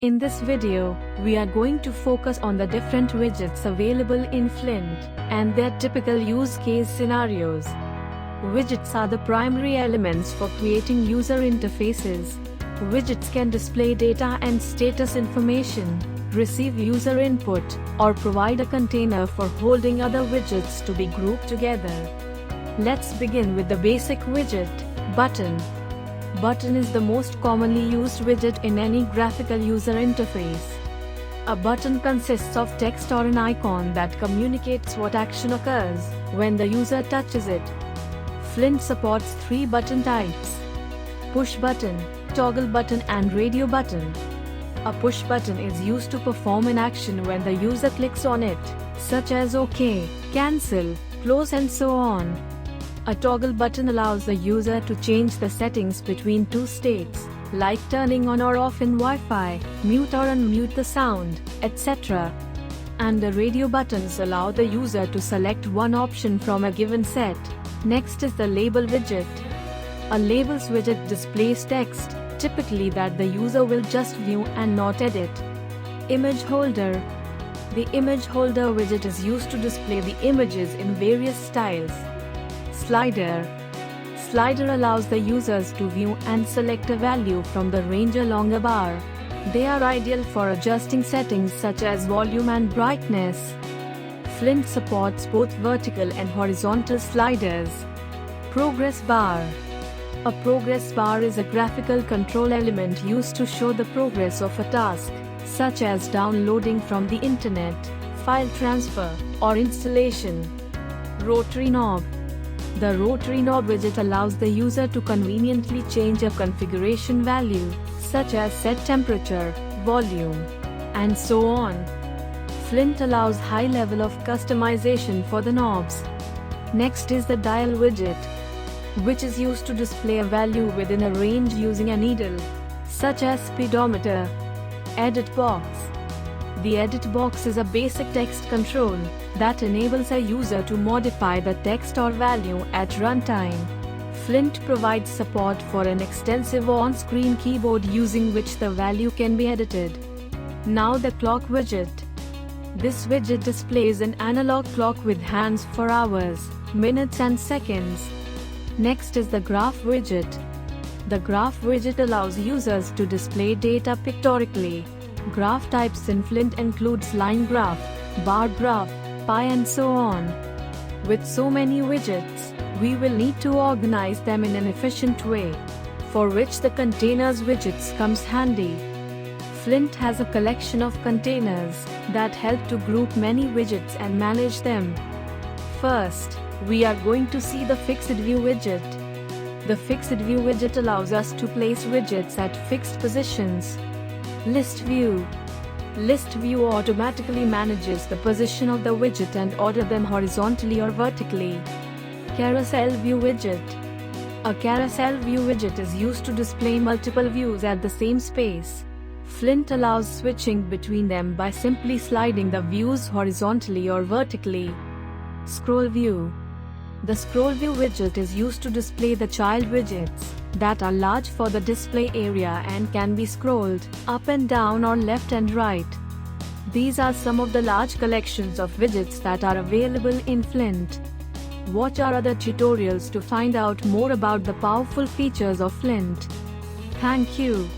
In this video, we are going to focus on the different widgets available in Flint and their typical use case scenarios. Widgets are the primary elements for creating user interfaces. Widgets can display data and status information, receive user input, or provide a container for holding other widgets to be grouped together. Let's begin with the basic widget, button. Button is the most commonly used widget in any graphical user interface. A button consists of text or an icon that communicates what action occurs when the user touches it. Flint supports 3 button types: push button, toggle button, and radio button. A push button is used to perform an action when the user clicks on it, such as OK, cancel, close, and so on. A toggle button allows the user to change the settings between 2 states, like turning on or off in Wi-Fi, mute or unmute the sound, etc. And the radio buttons allow the user to select one option from a given set. Next is the label widget. A labels widget displays text, typically that the user will just view and not edit. Image holder. The image holder widget is used to display the images in various styles. Slider. Slider allows the users to view and select a value from the range along a bar. They are ideal for adjusting settings such as volume and brightness. Flint supports both vertical and horizontal sliders. ProgressBar. A progress bar is a graphical control element used to show the progress of a task, such as downloading from the internet, file transfer, or installation. Rotary knob. The Rotary knob widget allows the user to conveniently change a configuration value, such as set temperature, volume, and so on. Flint allows high level of customization for the knobs. Next is the dial widget, which is used to display a value within a range using a needle, such as speedometer. Edit box. The edit box is a basic text control that enables a user to modify the text or value at runtime. Flint provides support for an extensive on-screen keyboard using which the value can be edited. Now the clock widget. This widget displays an analog clock with hands for hours, minutes, and seconds. Next is the graph widget. The graph widget allows users to display data pictorically. Graph types in Flint includes line graph, bar graph, pie, and so on. With so many widgets, we will need to organize them in an efficient way, for which the containers widgets comes handy. Flint has a collection of containers that help to group many widgets and manage them. First, we are going to see the fixed view widget. The fixed view widget allows us to place widgets at fixed positions. List view. List view automatically manages the position of the widget and order them horizontally or vertically. Carousel view widget. A carousel view widget is used to display multiple views at the same space. Flint allows switching between them by simply sliding the views horizontally or vertically. Scroll view. The scroll view widget is used to display the child widgets that are large for the display area and can be scrolled up and down or left and right. These are some of the large collections of widgets that are available in Flint. Watch our other tutorials to find out more about the powerful features of Flint. Thank you.